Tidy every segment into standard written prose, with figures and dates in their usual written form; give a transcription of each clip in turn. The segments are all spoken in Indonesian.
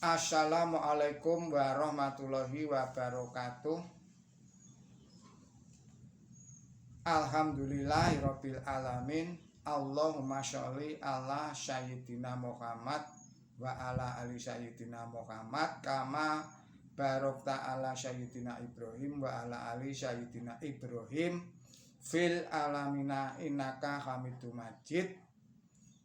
Assalamualaikum warahmatullahi wabarakatuh. Alhamdulillahirabbil alamin. Allahumma sholli ala sayyidina Muhammad wa ala ali sayyidina Muhammad kama barokta ala sayyidina Ibrahim wa ala ali sayyidina Ibrahim fil alamina innaka Hamidum Majid.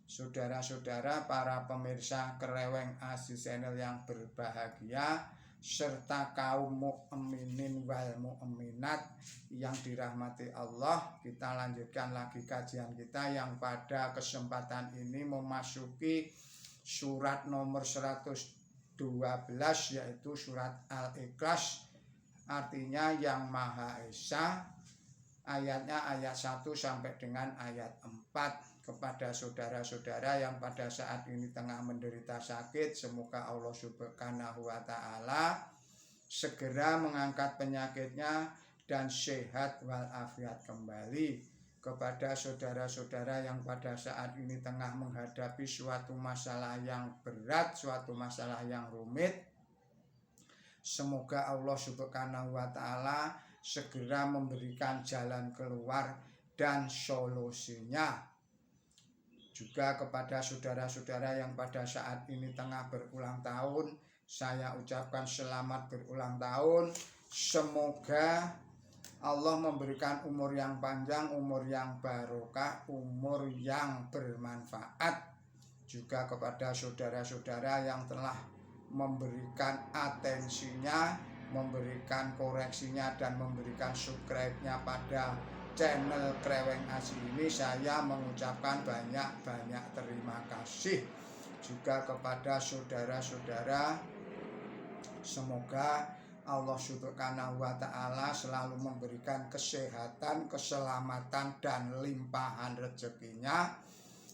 Saudara-saudara para pemirsa Kreweng Asih Channel yang berbahagia, serta kaum mukminin wal mukminat yang dirahmati Allah, kita lanjutkan lagi kajian kita yang pada kesempatan ini memasuki surat nomor 112, yaitu surat Al-Ikhlas, artinya yang Maha Esa. Ayatnya ayat 1 sampai dengan ayat 4. Kepada saudara-saudara yang pada saat ini tengah menderita sakit, semoga Allah Subhanahu wa Ta'ala segera mengangkat penyakitnya dan sehat walafiat kembali. Kepada saudara-saudara yang pada saat ini tengah menghadapi suatu masalah yang berat, suatu masalah yang rumit, semoga Allah Subhanahu wa Ta'ala segera memberikan jalan keluar dan solusinya. Juga kepada saudara-saudara yang pada saat ini tengah berulang tahun, saya ucapkan selamat berulang tahun. Semoga Allah memberikan umur yang panjang, umur yang barokah, umur yang bermanfaat. Juga kepada saudara-saudara yang telah memberikan atensinya, memberikan koreksinya, dan memberikan subscribe-nya pada channel Kreweng Asih ini, saya mengucapkan banyak-banyak terima kasih. Juga kepada saudara-saudara, semoga Allah Subhanahu wa Ta'ala selalu memberikan kesehatan, keselamatan, dan limpahan rezekinya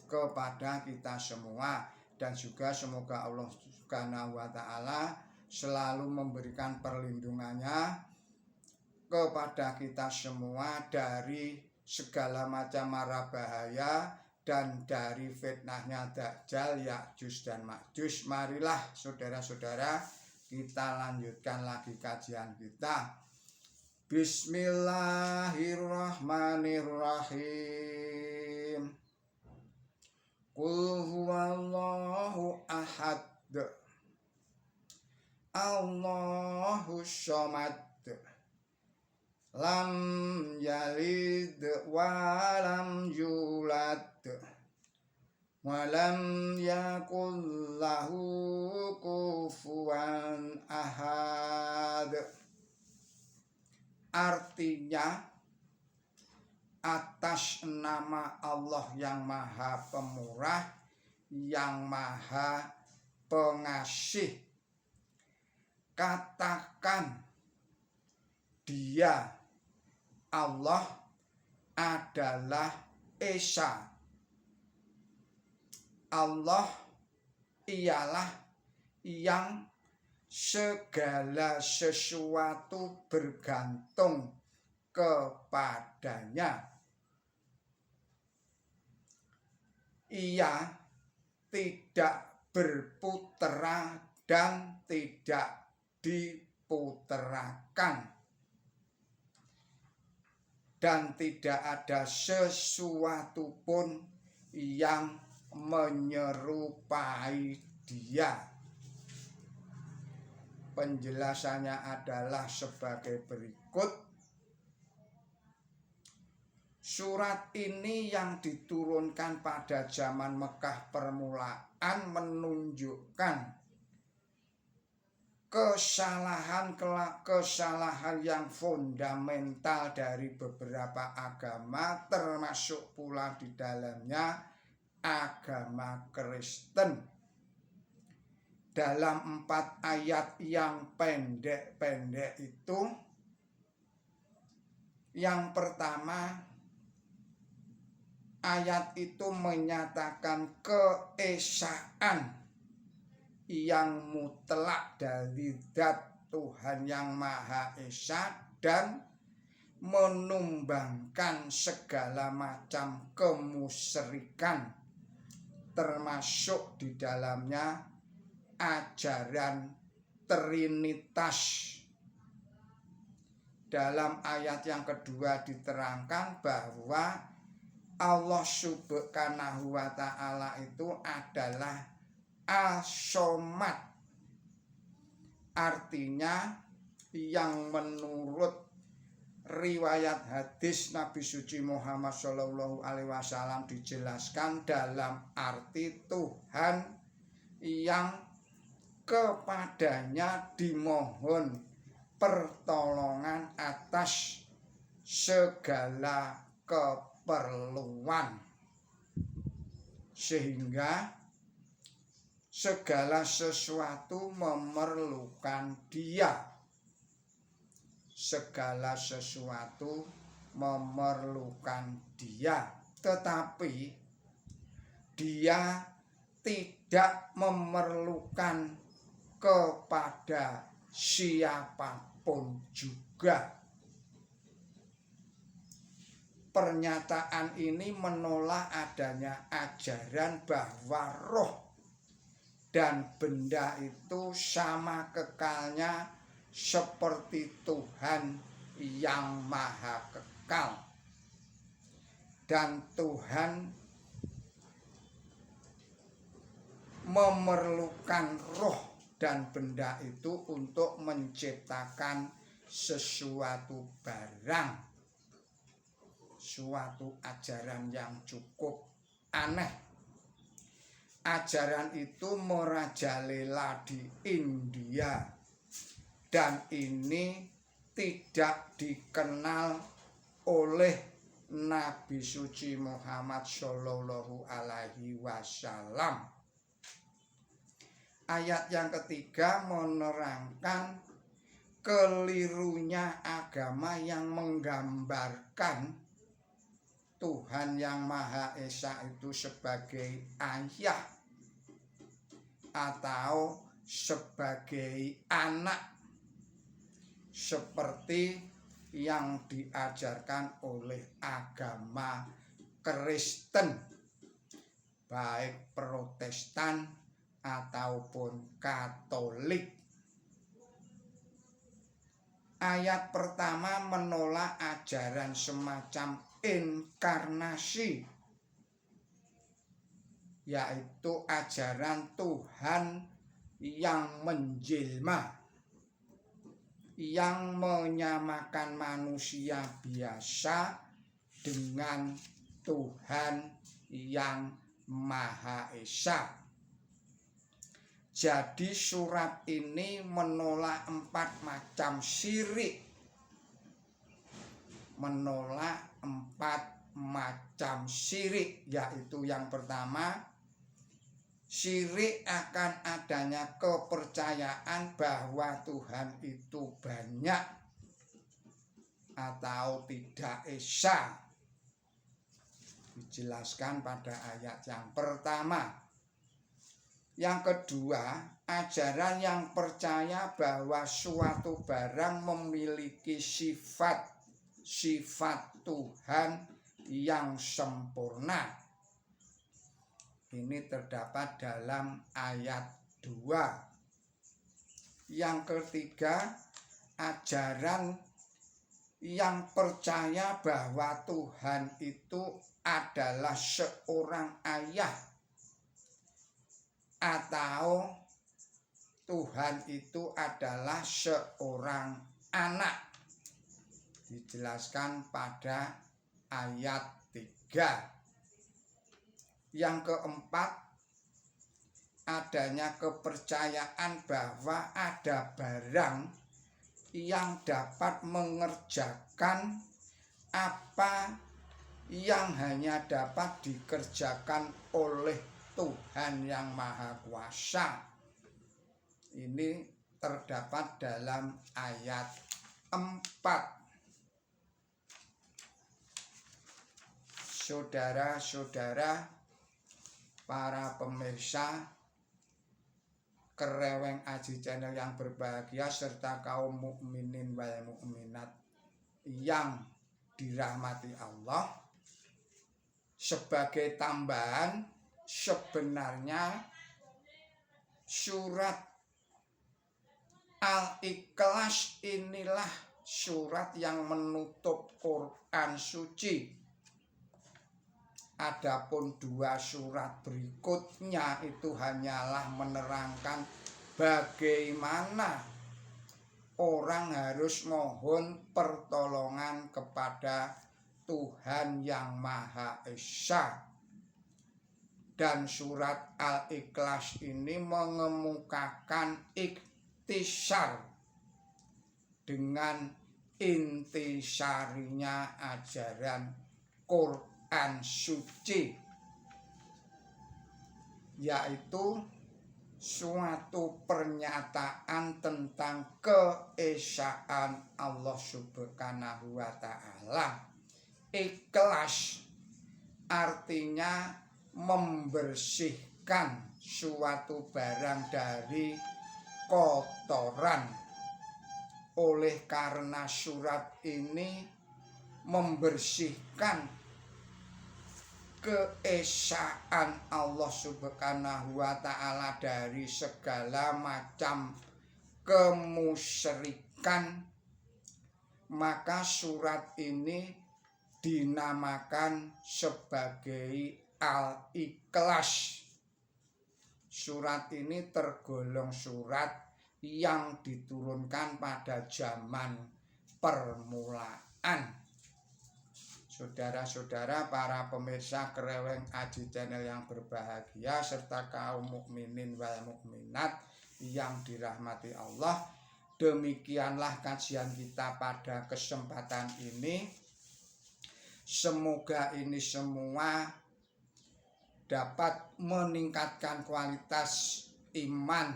kepada kita semua. Dan juga semoga Allah Subhanahu wa Ta'ala selalu memberikan perlindungannya kepada kita semua dari segala macam mara bahaya dan dari fitnahnya Dajjal, Ya'juj dan Ma'juj. Marilah saudara-saudara, kita lanjutkan lagi kajian kita. Bismillahirrahmanirrahim. Qul huwallahu ahad, Allahus samad, lam yalid wa lam yulad wa lam yakul lahu kufuwan ahad. Artinya, atas nama Allah yang Maha Pemurah, yang Maha Pengasih, katakan Dia Allah adalah Esa. Allah ialah yang segala sesuatu bergantung kepadanya. Ia tidak berputera dan tidak diputerakan, dan tidak ada sesuatu pun yang menyerupai Dia. Penjelasannya adalah sebagai berikut. Surat ini yang diturunkan pada zaman Mekah permulaan menunjukkan kesalahan yang fundamental dari beberapa agama, termasuk pula di dalamnya agama Kristen. Dalam 4 ayat yang pendek-pendek itu, yang pertama, ayat itu menyatakan keesaan yang mutlak dari zat Tuhan yang Maha Esa dan menumbangkan segala macam kemusyrikan, termasuk di dalamnya ajaran Trinitas. Dalam ayat yang kedua diterangkan bahwa Allah Subhanahu wa Ta'ala itu adalah As-Somad, artinya yang menurut riwayat hadis Nabi suci Muhammad Shallallahu Alaihi Wasallam dijelaskan dalam arti Tuhan yang kepadanya dimohon pertolongan atas segala keperluan, sehingga segala sesuatu memerlukan Dia. Segala sesuatu memerlukan Dia, tetapi Dia tidak memerlukan kepada siapapun juga. Pernyataan ini menolak adanya ajaran bahwa roh dan benda itu sama kekalnya seperti Tuhan yang maha kekal. Dan Tuhan memerlukan roh dan benda itu untuk menciptakan sesuatu barang, suatu ajaran yang cukup aneh. Ajaran itu merajalela di India, dan ini tidak dikenal oleh Nabi suci Muhammad Shallallahu Alaihi Wasallam. Ayat yang ketiga menerangkan kelirunya agama yang menggambarkan Tuhan yang Maha Esa itu sebagai ayah atau sebagai anak, seperti yang diajarkan oleh agama Kristen, baik Protestan ataupun Katolik. Ayat pertama menolak ajaran semacam inkarnasi, yaitu ajaran Tuhan yang menjelma, yang menyamakan manusia biasa dengan Tuhan yang Maha Esa. Jadi surat ini menolak 4 macam syirik. Menolak 4 macam syirik, yaitu yang pertama, syirik akan adanya kepercayaan bahwa Tuhan itu banyak atau tidak esa. Dijelaskan pada ayat yang pertama. Yang kedua, ajaran yang percaya bahwa suatu barang memiliki sifat Tuhan yang sempurna. Ini terdapat dalam ayat 2. Yang ketiga, ajaran yang percaya bahwa Tuhan itu adalah seorang ayah atau Tuhan itu adalah seorang anak. Dijelaskan pada ayat 3. Yang keempat, adanya kepercayaan bahwa ada barang yang dapat mengerjakan apa yang hanya dapat dikerjakan oleh Tuhan yang Maha Kuasa. Ini terdapat dalam ayat 4. Saudara-saudara, para pemirsa Kereweng Aji Channel yang berbahagia, serta kaum mukminin wal mukminat yang dirahmati Allah, sebagai tambahan, sebenarnya surat Al-Ikhlas inilah surat yang menutup Quran suci. Adapun dua surat berikutnya itu hanyalah menerangkan bagaimana orang harus mohon pertolongan kepada Tuhan yang Maha Esa. Dan surat Al-Ikhlas ini mengemukakan iktisar dengan intisarinya ajaran Quran suci, yaitu suatu pernyataan tentang keesaan Allah Subhanahu wa Ta'ala. Ikhlas artinya membersihkan suatu barang dari kotoran. Oleh karena surat ini membersihkan keesaan Allah Subhanahu wa Ta'ala dari segala macam kemusyrikan, maka surat ini dinamakan sebagai Al-Ikhlas. Surat ini tergolong surat yang diturunkan pada zaman permulaan. Saudara-saudara, para pemirsa Kreweng Aji Channel yang berbahagia, serta kaum mukminin wal mukminat yang dirahmati Allah, demikianlah kajian kita pada kesempatan ini. Semoga ini semua dapat meningkatkan kualitas iman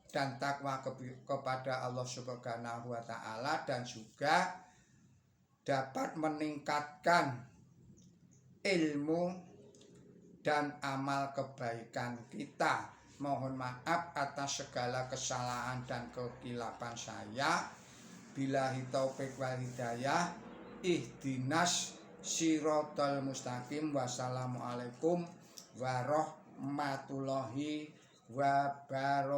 dan takwa kepada Allah Subhanahu wa Ta'ala, dan juga dapat meningkatkan ilmu dan amal kebaikan kita. Mohon maaf atas segala kesalahan dan kekilapan saya. Billahi taufik wal hidayah. Ihdinas siratal mustaqim. Wassalamualaikum warahmatullahi wabarakatuh.